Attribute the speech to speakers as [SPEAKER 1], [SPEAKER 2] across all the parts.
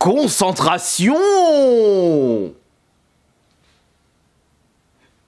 [SPEAKER 1] Concentration!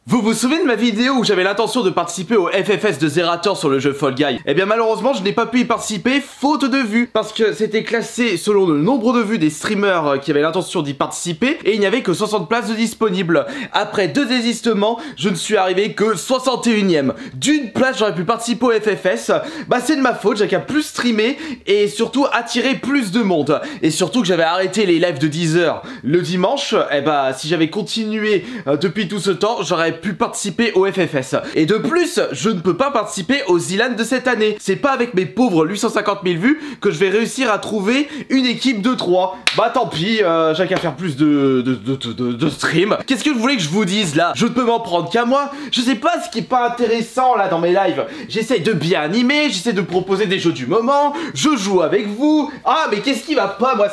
[SPEAKER 1] Vous vous souvenez de ma vidéo où j'avais l'intention de participer au FFS de Zerator sur le jeu Fall Guy? Eh bien malheureusement je n'ai pas pu y participer faute de vues, parce que c'était classé selon le nombre de vues des streamers qui avaient l'intention d'y participer, et il n'y avait que 60 places de disponibles. Après 2 désistements, je ne suis arrivé que 61ème. D'une place j'aurais pu participer au FFS, bah c'est de ma faute, j'ai qu'à plus streamer et surtout attirer plus de monde. Et surtout que j'avais arrêté les lives de 10h le dimanche, et bah si j'avais continué depuis tout ce temps, j'aurais pu participer au FFS. Et de plus, je ne peux pas participer aux Zilan de cette année. C'est pas avec mes pauvres 850 000 vues que je vais réussir à trouver une équipe de 3. Bah tant pis, j'ai qu'à faire plus de stream. Qu'est-ce que vous voulez que je vous dise là? Je ne peux m'en prendre qu'à moi. Je sais pas ce qui est pas intéressant là dans mes lives. J'essaye de bien animer, j'essaie de proposer des jeux du moment, je joue avec vous. Ah mais qu'est-ce qui va pas? Moi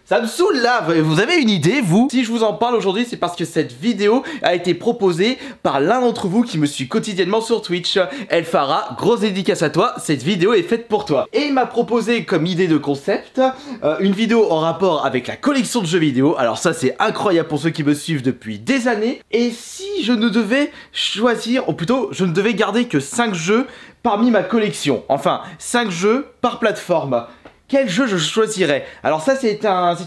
[SPEAKER 1] ça me saoule là. Vous avez une idée vous? Si je vous en parle aujourd'hui, c'est parce que cette vidéo a été proposée par l'un d'entre vous qui me suit quotidiennement sur Twitch. Elphara, grosse dédicace à toi, cette vidéo est faite pour toi. Et il m'a proposé comme idée de concept une vidéo en rapport avec la collection de jeux vidéo. Alors ça c'est incroyable pour ceux qui me suivent depuis des années. Et si je ne devais choisir, ou plutôt je ne devais garder que 5 jeux parmi ma collection, enfin 5 jeux par plateforme, quel jeu je choisirais? Alors ça c'est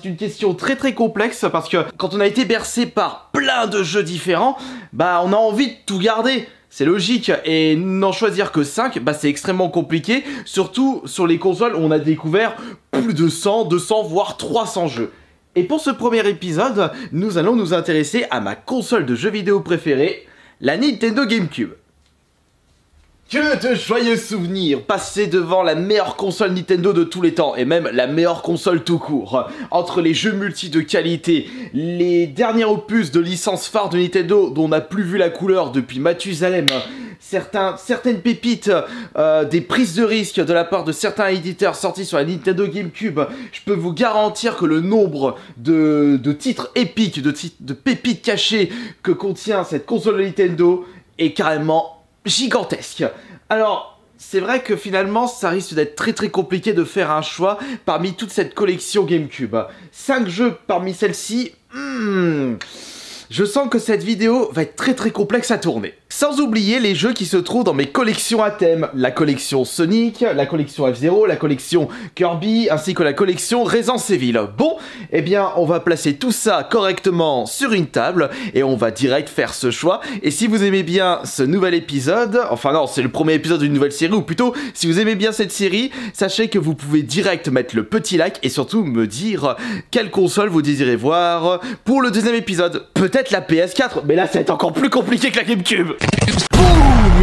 [SPEAKER 1] une question très complexe, parce que quand on a été bercé par plein de jeux différents, bah on a envie de tout garder. C'est logique, et n'en choisir que 5, bah c'est extrêmement compliqué, surtout sur les consoles où on a découvert plus de 100, 200 voire 300 jeux. Et pour ce premier épisode, nous allons nous intéresser à ma console de jeux vidéo préférée, la Nintendo GameCube. Que de joyeux souvenirs passés devant la meilleure console Nintendo de tous les temps, et même la meilleure console tout court. Entre les jeux multi de qualité, les derniers opus de licence phare de Nintendo dont on n'a plus vu la couleur depuis Mathusalem, certaines pépites, des prises de risque de la part de certains éditeurs sortis sur la Nintendo GameCube, je peux vous garantir que le nombre de titres épiques, de pépites cachées que contient cette console de Nintendo est carrément gigantesque. Alors, c'est vrai que finalement, ça risque d'être très compliqué de faire un choix parmi toute cette collection GameCube. 5 jeux parmi celles-ci, je sens que cette vidéo va être très complexe à tourner. Sans oublier les jeux qui se trouvent dans mes collections à thème. La collection Sonic, la collection F-Zero, la collection Kirby, ainsi que la collection Resident Evil. Bon, eh bien, on va placer tout ça correctement sur une table et on va direct faire ce choix. Et si vous aimez bien ce nouvel épisode, enfin non, c'est le premier épisode d'une nouvelle série, ou plutôt, si vous aimez bien cette série, sachez que vous pouvez direct mettre le petit like et surtout me dire quelle console vous désirez voir pour le deuxième épisode. Peut-être la PS4, mais là, ça va être encore plus compliqué que la GameCube. Boum!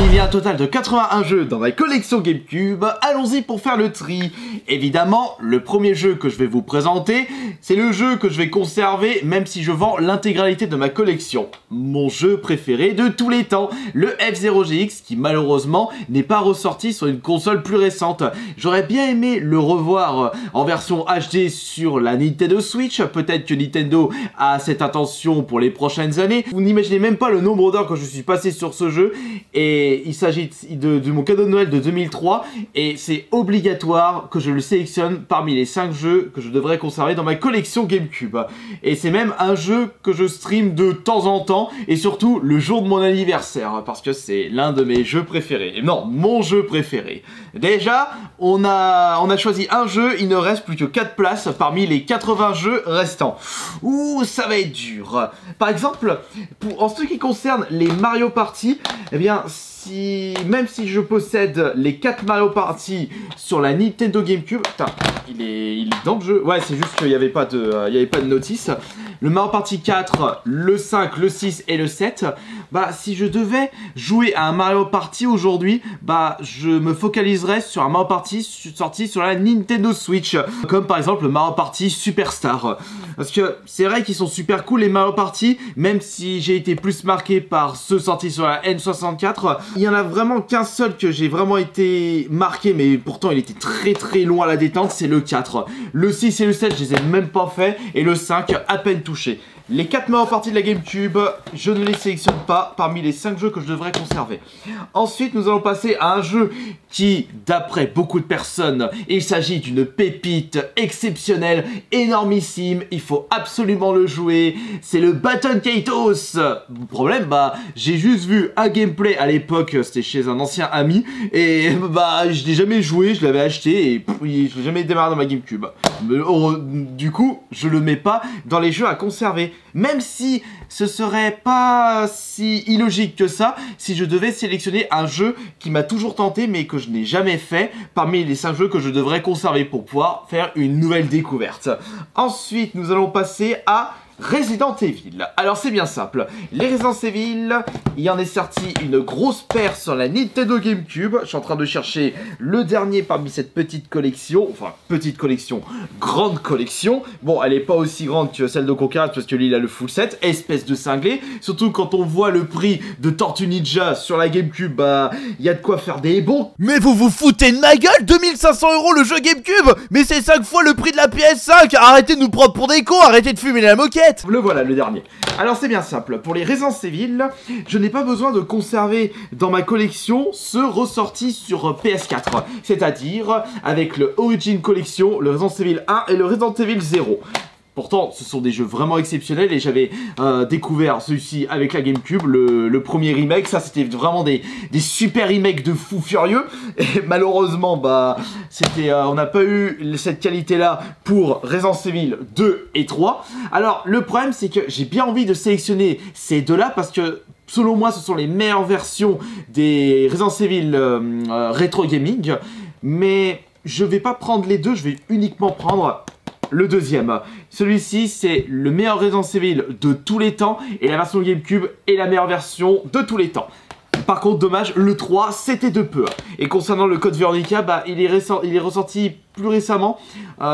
[SPEAKER 1] Il y a un total de 81 jeux dans ma collection GameCube, allons-y pour faire le tri. Évidemment, le premier jeu que je vais vous présenter, c'est le jeu que je vais conserver même si je vends l'intégralité de ma collection. Mon jeu préféré de tous les temps, le F-Zero GX, qui malheureusement n'est pas ressorti sur une console plus récente. J'aurais bien aimé le revoir en version HD sur la Nintendo Switch, peut-être que Nintendo a cette intention pour les prochaines années. Vous n'imaginez même pas le nombre d'heures que je suis passé sur ce jeu, et il s'agit de mon cadeau de Noël de 2003, et c'est obligatoire que je le sélectionne parmi les 5 jeux que je devrais conserver dans ma collection GameCube. Et c'est même un jeu que je stream de temps en temps, et surtout le jour de mon anniversaire, parce que c'est l'un de mes jeux préférés. Et non, mon jeu préféré. Déjà, on a choisi un jeu, il ne reste plus que 4 places parmi les 80 jeux restants. Ouh, ça va être dur. Par exemple, en ce qui concerne les Mario Party, eh bien, même si je possède les 4 Mario Party sur la Nintendo GameCube, putain, il est dans le jeu. Ouais, c'est juste qu'il n'y avait pas de notice. Le Mario Party 4, le 5, le 6 et le 7, bah si je devais jouer à un Mario Party aujourd'hui, bah je me focaliserais sur un Mario Party sorti sur la Nintendo Switch, comme par exemple le Mario Party Superstar. Parce que c'est vrai qu'ils sont super cool les Mario Party, même si j'ai été plus marqué par ceux sortis sur la N64. Il y en a vraiment qu'un seul que j'ai vraiment été marqué, mais pourtant il était très long à la détente, c'est le 4. Le 6 et le 7 je les ai même pas fait, et le 5 à peine touché. Les 4 meilleures parties de la GameCube, je ne les sélectionne pas parmi les 5 jeux que je devrais conserver. Ensuite, nous allons passer à un jeu qui, d'après beaucoup de personnes, il s'agit d'une pépite exceptionnelle, énormissime, il faut absolument le jouer, c'est le Baton Kaitos. Le problème, j'ai juste vu un gameplay à l'époque, c'était chez un ancien ami, et je l'ai jamais joué, je l'avais acheté, et je l'ai jamais démarré dans ma GameCube. Du coup, je le mets pas dans les jeux à conserver. Même si ce serait pas si illogique que ça, si je devais sélectionner un jeu qui m'a toujours tenté mais que je n'ai jamais fait, parmi les 5 jeux que je devrais conserver pour pouvoir faire une nouvelle découverte. Ensuite, nous allons passer à Resident Evil. Alors c'est bien simple, les Resident Evil, il y en est sorti une grosse paire sur la Nintendo GameCube. Je suis en train de chercher le dernier parmi cette petite collection, enfin petite collection, grande collection. Bon, elle est pas aussi grande que celle de Conqueror parce que lui il a le full set, espèce de cinglé. Surtout quand on voit le prix de Tortue Ninja sur la GameCube, il y a de quoi faire des bons.
[SPEAKER 2] Mais vous vous foutez de ma gueule, 2500 € le jeu GameCube. Mais c'est 5 fois le prix de la PS5. Arrêtez de nous prendre pour des cons, arrêtez de fumer la moquette.
[SPEAKER 1] Le voilà, le dernier. Alors c'est bien simple, pour les Resident Evil, je n'ai pas besoin de conserver dans ma collection ceux ressortis sur PS4. C'est-à-dire avec le Origin Collection, le Resident Evil 1 et le Resident Evil 0. Pourtant, ce sont des jeux vraiment exceptionnels et j'avais découvert celui-ci avec la GameCube, le premier remake. Ça, c'était vraiment des super remakes de fous furieux. Et malheureusement, on n'a pas eu cette qualité-là pour Resident Evil 2 et 3. Alors, le problème, c'est que j'ai bien envie de sélectionner ces deux-là parce que selon moi, ce sont les meilleures versions des Resident Evil Retro Gaming. Mais je vais pas prendre les deux, je vais uniquement prendre le deuxième. Celui-ci, c'est le meilleur Resident Evil de tous les temps et la version GameCube est la meilleure version de tous les temps. Par contre, dommage, le 3, c'était de peu. Et concernant le Code Veronica, il est ressorti plus récemment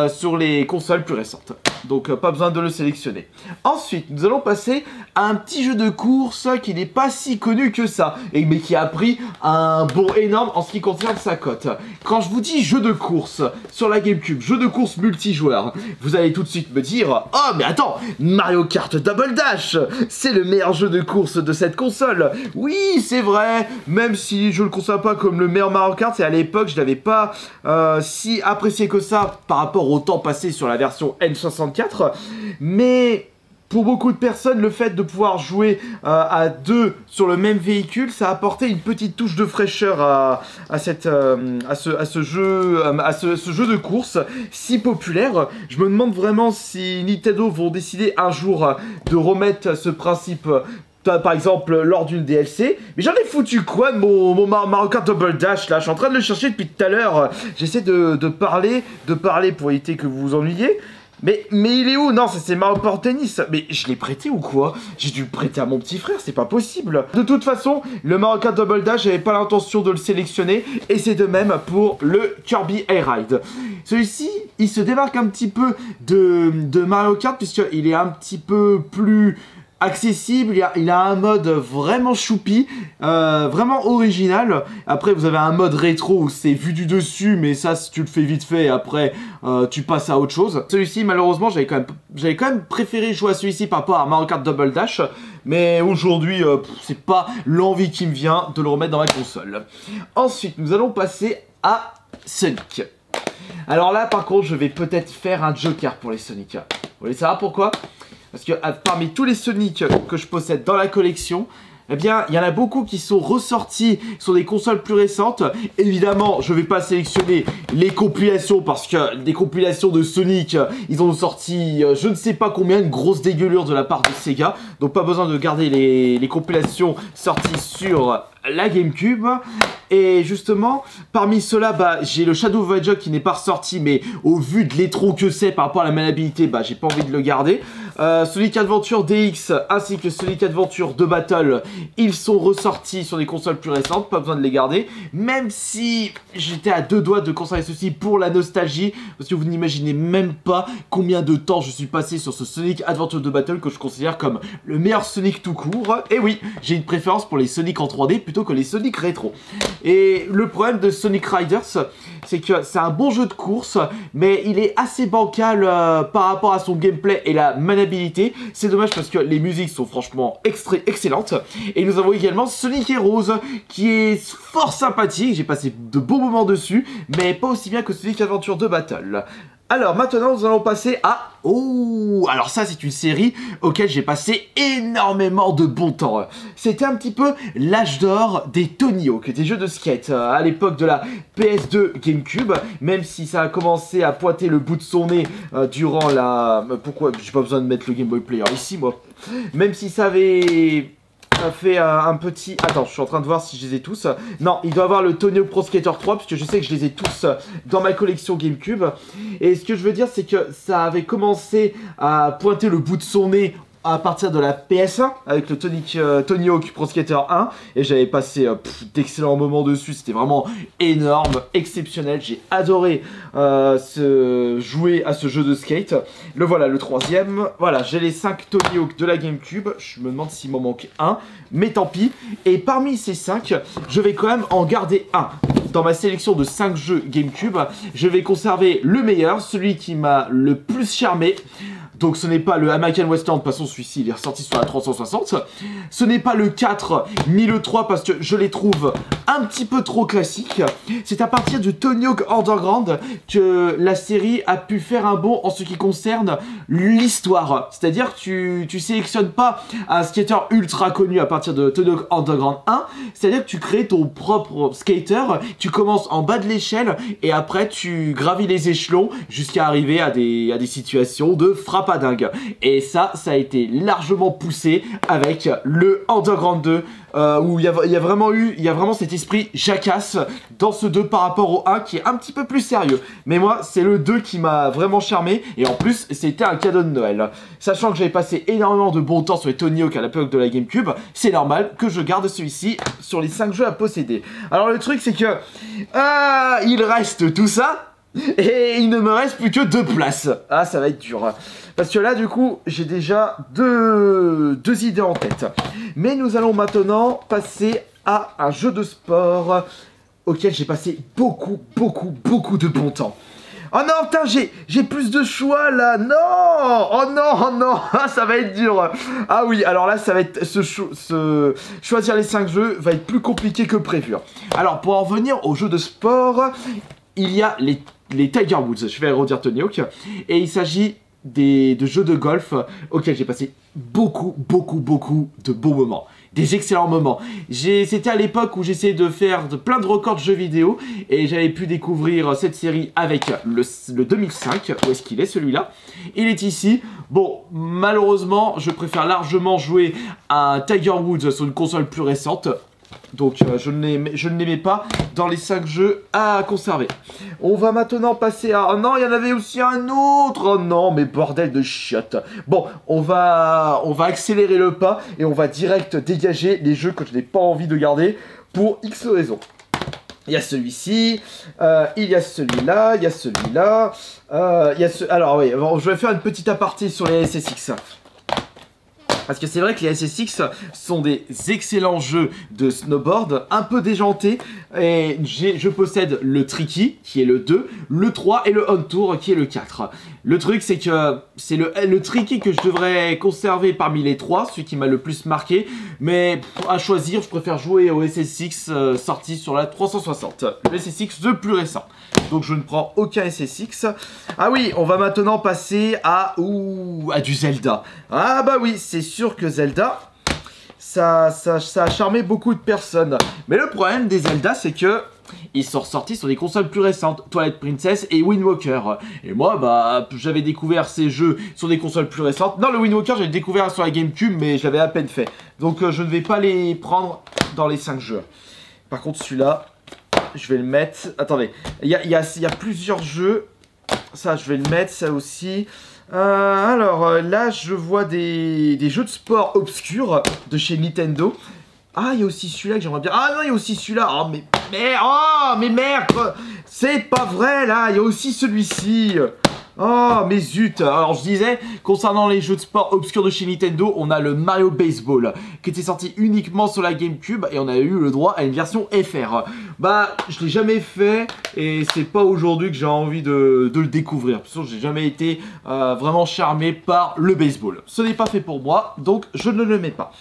[SPEAKER 1] sur les consoles plus récentes. Donc, pas besoin de le sélectionner. Ensuite, nous allons passer à un petit jeu de course qui n'est pas si connu que ça, mais qui a pris un bond énorme en ce qui concerne sa cote. Quand je vous dis jeu de course sur la GameCube, jeu de course multijoueur, vous allez tout de suite me dire « Oh, mais attends, Mario Kart Double Dash, c'est le meilleur jeu de course de cette console !» Oui, c'est vrai, même si je ne le considère pas comme le meilleur Mario Kart, et à l'époque, je l'avais pas si apprécié que ça par rapport au temps passé sur la version N64, mais pour beaucoup de personnes, le fait de pouvoir jouer à deux sur le même véhicule, ça a apporté une petite touche de fraîcheur à ce jeu de course si populaire. Je me demande vraiment si Nintendo vont décider un jour de remettre ce principe par exemple lors d'une DLC. Mais j'en ai foutu quoi de mon Mario Kart Double Dash là? Je suis en train de le chercher depuis tout à l'heure. J'essaie de parler pour éviter que vous vous ennuyiez. Mais il est où? Non, c'est Mario Kart Tennis. Mais je l'ai prêté ou quoi? J'ai dû le prêter à mon petit frère, c'est pas possible. De toute façon, le Mario Kart Double Dash, j'avais pas l'intention de le sélectionner. Et c'est de même pour le Kirby Air Ride. Celui-ci, il se démarque un petit peu de Mario Kart puisqu'il est un petit peu plus accessible, il a un mode vraiment choupi, vraiment original. Après vous avez un mode rétro où c'est vu du dessus, mais ça si tu le fais vite fait, après tu passes à autre chose. Celui-ci malheureusement j'avais quand même préféré jouer à celui-ci par rapport à Mario Kart Double Dash, mais aujourd'hui c'est pas l'envie qui me vient de le remettre dans ma console. Ensuite nous allons passer à Sonic. Alors là par contre je vais peut-être faire un joker pour les Sonic. Vous voulez savoir pourquoi? Parce que parmi tous les Sonic que je possède dans la collection, eh bien, il y en a beaucoup qui sont ressortis sur des consoles plus récentes. Évidemment, je ne vais pas sélectionner les compilations parce que des compilations de Sonic, ils ont sorti je ne sais pas combien, une grosse dégueulure de la part de Sega. Donc pas besoin de garder les compilations sorties sur la GameCube. Et justement, parmi ceux-là, j'ai le Shadow of the Hedgehog qui n'est pas ressorti, mais au vu de l'étron que c'est par rapport à la maniabilité, j'ai pas envie de le garder. Sonic Adventure DX ainsi que Sonic Adventure 2 Battle, ils sont ressortis sur des consoles plus récentes, pas besoin de les garder. Même si j'étais à deux doigts de conserver ceci pour la nostalgie, parce que vous n'imaginez même pas combien de temps je suis passé sur ce Sonic Adventure 2 Battle que je considère comme le meilleur Sonic tout court. Et oui, j'ai une préférence pour les Sonic en 3D plutôt que les Sonic rétro. Et le problème de Sonic Riders, c'est que c'est un bon jeu de course, mais il est assez bancal par rapport à son gameplay et la maniabilité maniabilité. C'est dommage parce que les musiques sont franchement excellentes. Et nous avons également Sonic Heroes qui est fort sympathique. J'ai passé de bons moments dessus, mais pas aussi bien que Sonic Adventure 2 Battle. Alors maintenant nous allons passer à... Oh, alors ça c'est une série auquel j'ai passé énormément de bon temps. C'était un petit peu l'âge d'or des Tony Hawk, des jeux de skate à l'époque de la PS2 GameCube, même si ça a commencé à pointer le bout de son nez durant la... Pourquoi j'ai pas besoin de mettre le Game Boy Player ici moi. Même si ça avait... Ça fait un petit... Attends, je suis en train de voir si je les ai tous. Non, il doit avoir le Tony Hawk Pro Skater 3, puisque je sais que je les ai tous dans ma collection GameCube. Et ce que je veux dire, c'est que ça avait commencé à pointer le bout de son nez à partir de la PS1 avec le Tony Hawk Pro Skater 1 et j'avais passé d'excellents moments dessus, c'était vraiment énorme, exceptionnel, j'ai adoré jouer à ce jeu de skate. Le voilà, le troisième, voilà, j'ai les 5 Tony Hawk de la GameCube, je me demande s'il m'en manque un, mais tant pis, et parmi ces 5, je vais quand même en garder un. Dans ma sélection de 5 jeux GameCube, je vais conserver le meilleur, celui qui m'a le plus charmé. Donc ce n'est pas le American Western, de toute façon celui-ci il est ressorti sur la 360. Ce n'est pas le 4 ni le 3 parce que je les trouve un petit peu trop classiques. C'est à partir du Tony Hawk Underground que la série a pu faire un bond en ce qui concerne l'histoire. C'est-à-dire que tu sélectionnes pas un skater ultra connu à partir de Tony Hawk Underground 1. C'est-à-dire que tu crées ton propre skater, tu commences en bas de l'échelle et après tu gravis les échelons jusqu'à arriver à des situations de frappe à dingue. Et ça a été largement poussé avec le Underground 2 où il y a vraiment cet esprit jacasse dans ce 2 par rapport au 1 qui est un petit peu plus sérieux. Mais moi, c'est le 2 qui m'a vraiment charmé et en plus, c'était un cadeau de Noël. Sachant que j'avais passé énormément de bon temps sur les Tony Hawk à l'époque de la GameCube, c'est normal que je garde celui-ci sur les 5 jeux à posséder. Alors le truc, c'est que il reste tout ça et il ne me reste plus que 2 places. Ah, ça va être dur. Parce que là, du coup, j'ai déjà deux idées en tête. Mais nous allons maintenant passer à un jeu de sport auquel j'ai passé beaucoup de bon temps. Oh non, putain, j'ai plus de choix là. Non. Oh non, ah, ça va être dur. Ah oui, alors là, ça va être choisir les 5 jeux va être plus compliqué que prévu. Alors, pour en venir au jeu de sport, il y a les Tiger Woods. Je vais redire Tony Hawk. Et il s'agit de jeux de golf auxquels j'ai passé beaucoup de bons moments, des excellents moments. C'était à l'époque où j'essayais de faire plein de records de jeux vidéo et j'avais pu découvrir cette série avec le 2005. Où est-ce qu'il est celui-là? Il est ici. Bon, malheureusement, je préfère largement jouer à Tiger Woods sur une console plus récente. Donc je ne l'aimais pas dans les 5 jeux à conserver. On va maintenant passer à... Oh non, il y en avait aussi un autre. Oh non, mais bordel de chiottes. Bon, on va accélérer le pas et on va direct dégager les jeux que je n'ai pas envie de garder pour X raisons. Il y a celui-ci, il y a celui-là, il y a celui-là, Alors oui, bon, je vais faire une petite aparté sur les SSX. Parce que c'est vrai que les SSX sont des excellents jeux de snowboard, un peu déjantés. Et je possède le Tricky, qui est le 2, le 3 et le On Tour, qui est le 4. Le truc, c'est que c'est le Tricky que je devrais conserver parmi les 3, celui qui m'a le plus marqué. Mais à choisir, je préfère jouer au SSX sorti sur la 360, le SSX le plus récent. Donc je ne prends aucun SSX. Ah oui, on va maintenant passer à du Zelda. Ah bah oui, c'est sûr que Zelda, ça a charmé beaucoup de personnes. Mais le problème des Zelda, c'est que ils sont ressortis sur des consoles plus récentes, Twilight Princess et Wind Walker. Et moi, bah, j'avais découvert ces jeux sur des consoles plus récentes. Non, le Wind Walker, j'avais découvert sur la GameCube, mais je l'avais à peine fait. Donc je ne vais pas les prendre dans les 5 jeux. Par contre, celui-là, je vais le mettre... Attendez, il y a plusieurs jeux. Ça, je vais le mettre, ça aussi. Là, je vois des jeux de sport obscurs de chez Nintendo. Ah, il y a aussi celui-là que j'aimerais bien... Ah non, il y a aussi celui-là. Oh, mais merde. C'est pas vrai, là. Il y a aussi celui-ci. Oh, mais zut. Alors, je disais, concernant les jeux de sport obscurs de chez Nintendo, on a le Mario Baseball, qui était sorti uniquement sur la GameCube, et on a eu le droit à une version FR. Bah, je l'ai jamais fait, et c'est pas aujourd'hui que j'ai envie de le découvrir. Parce que j'ai jamais été vraiment charmé par le baseball. Ce n'est pas fait pour moi, donc je ne le mets pas.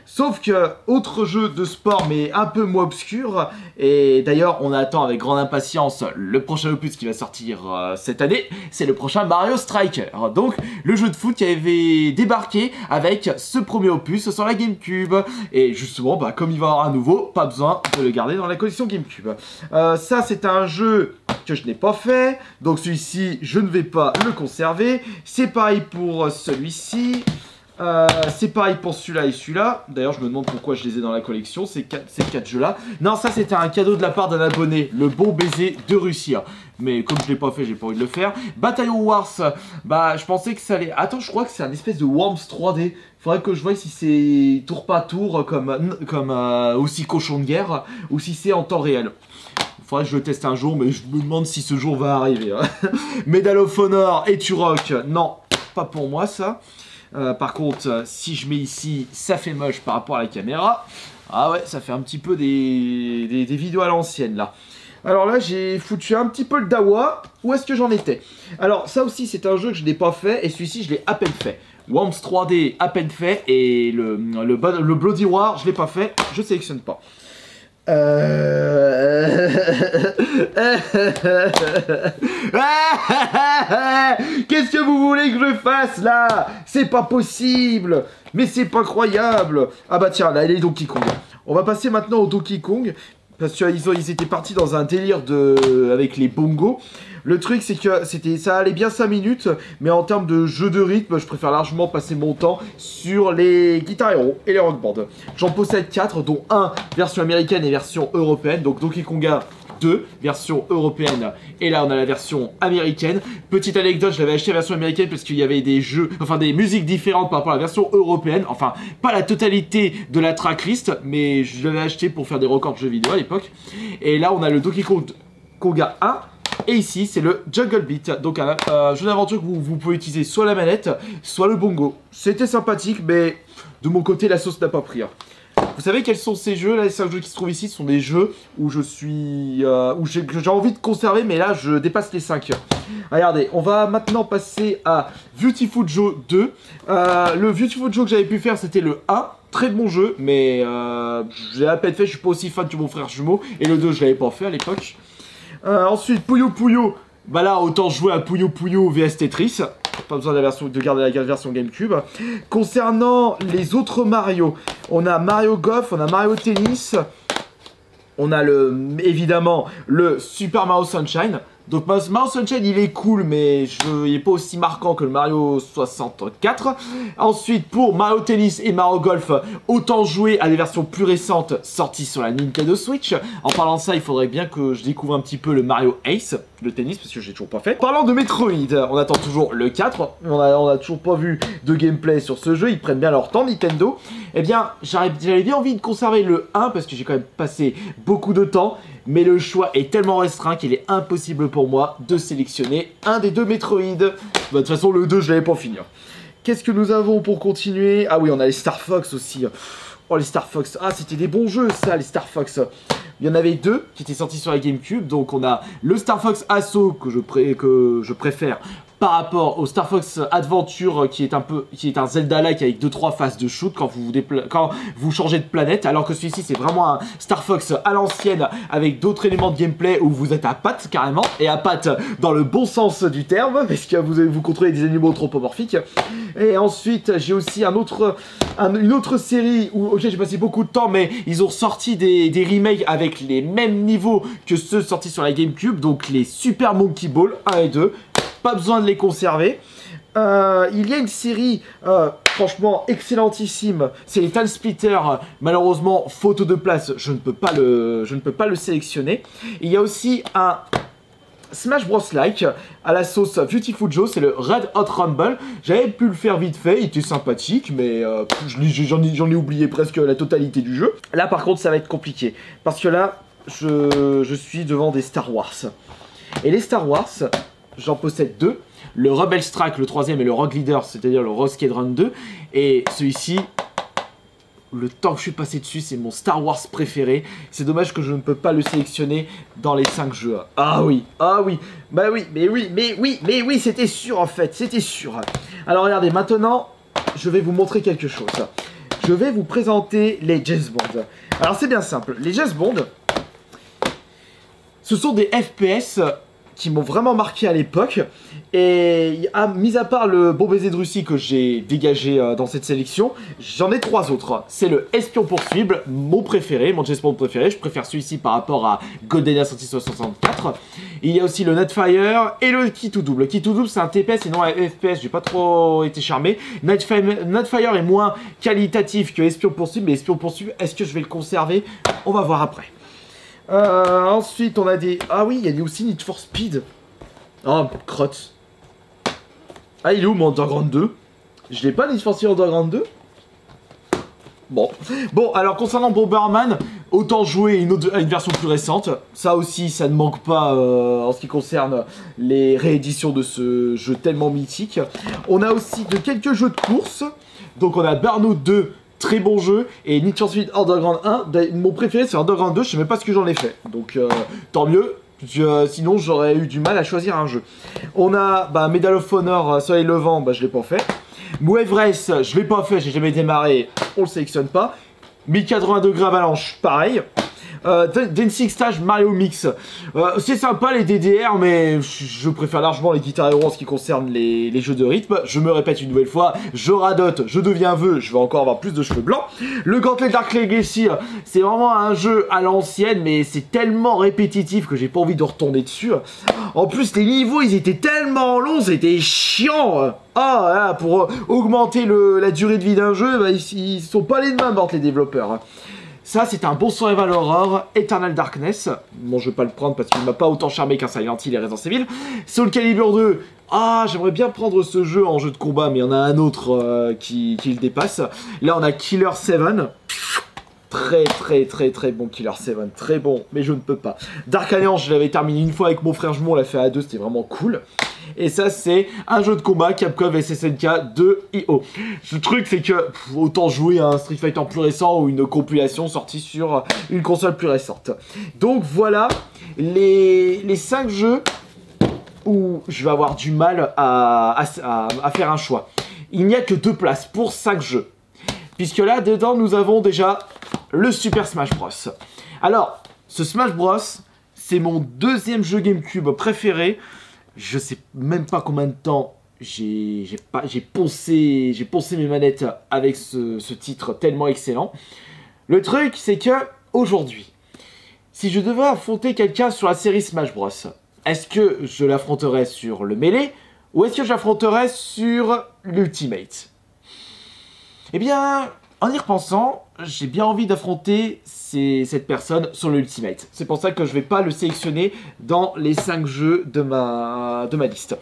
[SPEAKER 1] Sauf que, autre jeu de sport, mais un peu moins obscur, et d'ailleurs on attend avec grande impatience le prochain opus qui va sortir cette année, c'est le prochain Mario Striker. Donc, le jeu de foot qui avait débarqué avec ce premier opus sur la GameCube. Et justement, bah, comme il va y avoir un nouveau, pas besoin de le garder dans la collection GameCube. Ça, c'est un jeu que je n'ai pas fait, donc celui-ci, je ne vais pas le conserver. C'est pareil pour celui-ci. C'est pareil pour celui-là et celui-là. D'ailleurs, je me demande pourquoi je les ai dans la collection, ces quatre jeux-là. Non, ça, c'était un cadeau de la part d'un abonné, le bon baiser de Russie. Mais comme je l'ai pas fait, j'ai pas envie de le faire. Bataillon Wars, bah, je pensais que ça allait... Attends, je crois que c'est un espèce de Worms 3D. Faudrait que je voie si c'est tour par tour, comme aussi Cochon de guerre, ou si c'est en temps réel. Faudrait que je le teste un jour, mais je me demande si ce jour va arriver. Medal of Honor et Turok, non, pas pour moi, ça. Par contre, si je mets ici, ça fait moche par rapport à la caméra. Ah ouais, ça fait un petit peu des vidéos à l'ancienne, là. Alors là, j'ai foutu un petit peu le Dawa. Où est-ce que j'en étais? Alors, ça aussi, c'est un jeu que je n'ai pas fait, et celui-ci, je l'ai à peine fait. Worms 3D, à peine fait, et le Bloody War, je l'ai pas fait, je sélectionne pas. Qu'est-ce que vous voulez que je fasse là? C'est pas possible. Mais c'est pas croyable. Ah bah tiens, là il est Donkey Kong. On va passer maintenant au Donkey Kong. Parce qu'ils étaient partis dans un délire avec les bongos. Le truc, c'est que ça allait bien 5 minutes, mais en termes de jeu de rythme, je préfère largement passer mon temps sur les Guitar Hero et les Rock Band. J'en possède 4, dont un version américaine et version européenne. Donc Donkey Konga 2, version européenne, et là on a la version américaine. Petite anecdote, je l'avais acheté la version américaine parce qu'il y avait des jeux, enfin des musiques différentes par rapport à la version européenne. Enfin, pas la totalité de la tracklist, mais je l'avais acheté pour faire des records de jeux vidéo à l'époque. Et là on a le Donkey Konga 1. Et ici, c'est le Jungle Beat, donc un jeu d'aventure que vous pouvez utiliser soit la manette, soit le bongo. C'était sympathique, mais de mon côté, la sauce n'a pas pris. Vous savez quels sont ces jeux? Là, les 5 jeux qui se trouvent ici sont des jeux où je suis... où j'ai envie de conserver, mais là, je dépasse les 5. Regardez, on va maintenant passer à Beautiful Joe 2. Le Beautiful Joe que j'avais pu faire, c'était le 1. Très bon jeu, mais j'ai à peine fait, je suis pas aussi fan que mon frère jumeau. Et le 2, je l'avais pas fait à l'époque. Ensuite, Puyo Puyo, bah là, autant jouer à Puyo Puyo VS Tetris. Pas besoin de garder la version GameCube. Concernant les autres Mario, on a Mario Golf, on a Mario Tennis. On a évidemment le Super Mario Sunshine. Donc Mario Sunshine il est cool mais il n'est pas aussi marquant que le Mario 64. Ensuite pour Mario Tennis et Mario Golf, autant jouer à des versions plus récentes sorties sur la Nintendo Switch. En parlant de ça, il faudrait bien que je découvre un petit peu le Mario Ace, le tennis, parce que j'ai toujours pas fait. Parlant de Metroid, on attend toujours le 4. On a toujours pas vu de gameplay sur ce jeu, ils prennent bien leur temps Nintendo. Eh bien j'avais bien envie de conserver le 1 parce que j'ai quand même passé beaucoup de temps. Mais le choix est tellement restreint qu'il est impossible pour moi de sélectionner un des deux Metroid. Bah, de toute façon, le 2, je l'avais pas fini. Qu'est-ce que nous avons pour continuer? Ah oui, on a les Star Fox aussi. Oh, les Star Fox. Ah, c'était des bons jeux, ça, les Star Fox. Il y en avait 2 qui étaient sortis sur la GameCube. Donc, on a le Star Fox Assault que je préfère par rapport au Star Fox Adventure qui est un Zelda-like avec 2-3 phases de shoot quand vous changez de planète, alors que celui-ci c'est vraiment un Star Fox à l'ancienne avec d'autres éléments de gameplay où vous êtes à pattes carrément, et à pattes dans le bon sens du terme, parce que vous contrôlez des animaux anthropomorphiques. Et ensuite j'ai aussi une autre série où j'ai passé beaucoup de temps, mais ils ont sorti des remakes avec les mêmes niveaux que ceux sortis sur la GameCube, donc les Super Monkey Ball 1 et 2. Pas besoin de les conserver. Il y a une série franchement excellentissime, c'est les Time Splitter. Malheureusement, faute de place, je ne peux pas le sélectionner. Il y a aussi un Smash Bros like à la sauce Beautiful Joe, c'est le Red Hot Rumble. J'avais pu le faire vite fait, il était sympathique, mais j'en ai oublié presque la totalité du jeu. Là par contre ça va être compliqué, parce que là je suis devant des Star Wars. Et les Star Wars, j'en possède 2. le Rebel Strike, le troisième, et le Rogue Leader, c'est-à-dire le Rogue Squadron 2. Et celui-ci, le temps que je suis passé dessus, c'est mon Star Wars préféré. C'est dommage que je ne peux pas le sélectionner dans les 5 jeux. Ah oui, bah oui, mais oui, c'était sûr en fait, c'était sûr. Alors regardez, maintenant, je vais vous montrer quelque chose. Je vais vous présenter les James Bond. Alors c'est bien simple, les James Bond, ce sont des FPS qui m'ont vraiment marqué à l'époque. Et mis à part le Bon Baiser de Russie que j'ai dégagé dans cette sélection, j'en ai 3 autres. C'est le Espion Poursuivible, mon préféré, mon James Bond préféré. Je préfère celui-ci par rapport à GoldenEye sorti sur 64. Il y a aussi le Nightfire et le Key to Double. Key to Double, c'est un TPS et non un FPS, j'ai pas trop été charmé. Nightfire est moins qualitatif que Espion Poursuivible, mais Espion Poursuivible, est-ce que je vais le conserver? On va voir après. Ensuite, on a des... Ah oui, il y a aussi Need for Speed. Oh, crotte. Ah, il est où mon Underground 2? Je l'ai pas, Need for Speed Underground 2? Bon, alors concernant Bomberman, autant jouer à une version plus récente. Ça aussi, ça ne manque pas en ce qui concerne les rééditions de ce jeu tellement mythique. On a aussi quelques jeux de course. Donc on a Burnout 2, très bon jeu, et Need for Speed Underground 1. Mon préféré c'est Underground 2, je sais même pas ce que j'en ai fait. Donc tant mieux. Sinon j'aurais eu du mal à choisir un jeu. On a Medal of Honor Soleil Levant, je l'ai pas fait. Wave Race, je l'ai pas fait, j'ai jamais démarré, on le sélectionne pas. 1080 degrés Avalanche, pareil. Dancing Stage Mario Mix, c'est sympa les DDR, mais je préfère largement les Guitar Hero en ce qui concerne les jeux de rythme. Je me répète une nouvelle fois, je radote, je deviens vieux, je vais encore avoir plus de cheveux blancs. Le Gauntlet Dark Legacy, c'est vraiment un jeu à l'ancienne, mais c'est tellement répétitif que j'ai pas envie de retourner dessus. En plus, les niveaux, ils étaient tellement longs, c'était chiant. Ah, là, pour augmenter la durée de vie d'un jeu, ils sont pas les mains mortes les développeurs. Ça, c'est un bon survival horror, Eternal Darkness. Bon, je vais pas le prendre parce qu'il m'a pas autant charmé qu'un Silent Hill et Resident Evil. Soul Calibur 2. Ah, j'aimerais bien prendre ce jeu en jeu de combat, mais il y en a un autre qui le dépasse. Là, on a Killer 7. Très bon Killer 7, très bon, mais je ne peux pas. Dark Alliance, je l'avais terminé une fois avec mon frère jumeau, on l'a fait à 2, c'était vraiment cool. Et ça, c'est un jeu de combat Capcom SSNK 2 IO. Le truc, c'est que autant jouer à un Street Fighter plus récent ou une compilation sortie sur une console plus récente. Donc voilà les 5 jeux où je vais avoir du mal à faire un choix. Il n'y a que 2 places pour 5 jeux. Puisque là, dedans, nous avons déjà le Super Smash Bros. Alors, ce Smash Bros, c'est mon 2e jeu GameCube préféré. Je sais même pas combien de temps j'ai poncé mes manettes avec ce titre tellement excellent. Le truc, c'est que aujourd'hui, si je devais affronter quelqu'un sur la série Smash Bros, est-ce que je l'affronterais sur le Melee ou est-ce que je l'affronterais sur l'Ultimate? Eh bien, en y repensant, j'ai bien envie d'affronter cette personne sur l'Ultimate. C'est pour ça que je vais pas le sélectionner dans les 5 jeux de ma liste.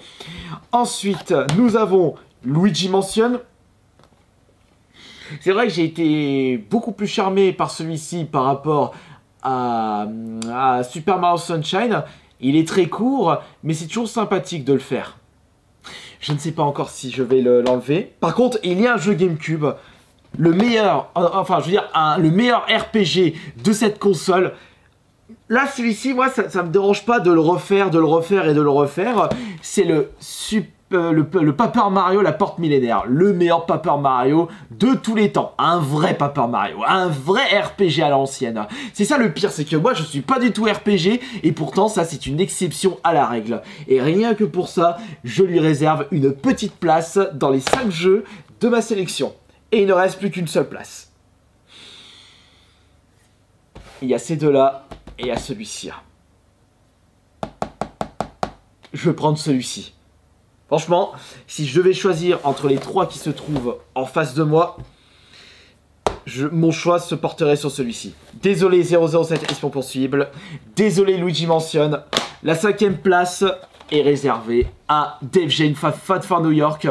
[SPEAKER 1] Ensuite, nous avons Luigi Mansion. C'est vrai que j'ai été beaucoup plus charmé par celui-ci par rapport à Super Mario Sunshine. Il est très court, mais c'est toujours sympathique de le faire. Je ne sais pas encore si je vais l'enlever. Par contre, il y a un jeu GameCube, le meilleur, le meilleur RPG de cette console. Là, celui-ci, moi, ça me dérange pas de le refaire. C'est le Paper Mario, la porte millénaire. Le meilleur Paper Mario de tous les temps. Un vrai Paper Mario. Un vrai RPG à l'ancienne. C'est ça le pire, c'est que moi, je suis pas du tout RPG. Et pourtant, ça, c'est une exception à la règle. Et rien que pour ça, je lui réserve une petite place dans les 5 jeux de ma sélection. Et il ne reste plus qu'une seule place. Il y a ces deux-là et il y a celui-ci. Je vais prendre celui-ci. Franchement, si je devais choisir entre les 3 qui se trouvent en face de moi, mon choix se porterait sur celui-ci. Désolé 007 Espion Poursuivible, désolé Luigi Mansion, la 5e place est réservée à Dave Jane Fat for New York,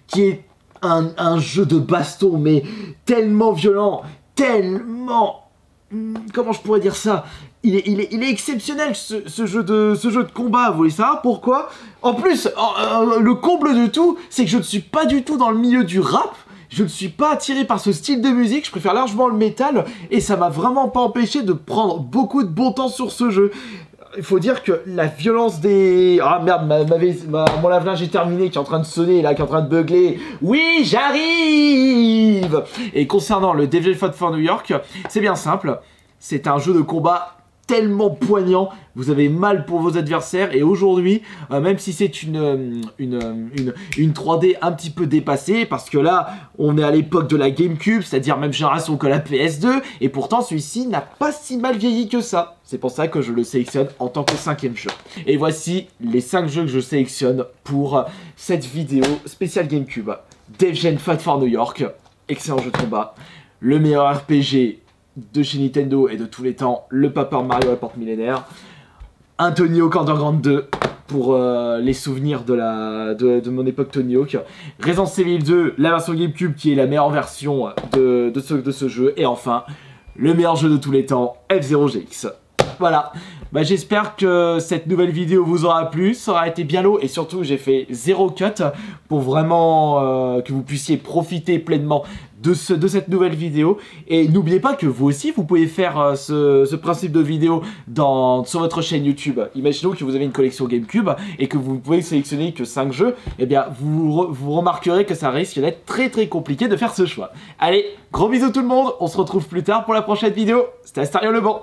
[SPEAKER 1] qui est un jeu de baston, mais tellement violent, tellement... Comment je pourrais dire ça? il est exceptionnel ce jeu de combat, vous voulez savoir pourquoi? En plus, le comble de tout, c'est que je ne suis pas du tout dans le milieu du rap. Je ne suis pas attiré par ce style de musique, je préfère largement le métal, et ça m'a vraiment pas empêché de prendre beaucoup de bon temps sur ce jeu. Il faut dire que la violence des... Ah merde, mon lave-linge est terminé, qui est en train de sonner, là, qui est en train de beugler. Oui, j'arrive! Et concernant le Devil Fight for New York, c'est bien simple, c'est un jeu de combat tellement poignant, vous avez mal pour vos adversaires, et aujourd'hui, même si c'est une 3D un petit peu dépassée, parce que là, on est à l'époque de la GameCube, c'est-à-dire même génération que la PS2, et pourtant celui-ci n'a pas si mal vieilli que ça. C'est pour ça que je le sélectionne en tant que 5e jeu. Et voici les 5 jeux que je sélectionne pour cette vidéo spéciale GameCube. Devil Fight for New York, excellent jeu de combat, le meilleur RPG de chez Nintendo et de tous les temps, le Paper Mario à la porte millénaire, un Tony Hawk Underground 2 pour les souvenirs de mon époque Tony Hawk, Resident Evil 2, la version GameCube qui est la meilleure version de ce jeu, et enfin, le meilleur jeu de tous les temps, F-Zero GX. Voilà, bah, j'espère que cette nouvelle vidéo vous aura plu, ça aura été bien long, et surtout j'ai fait 0 cut pour vraiment que vous puissiez profiter pleinement de cette nouvelle vidéo. Et n'oubliez pas que vous aussi vous pouvez faire ce principe de vidéo sur votre chaîne YouTube. Imaginons que vous avez une collection GameCube et que vous pouvez sélectionner que 5 jeux, et bien vous remarquerez que ça risque d'être très compliqué de faire ce choix. Allez, gros bisous tout le monde, on se retrouve plus tard pour la prochaine vidéo. C'était Astarion Le Bon.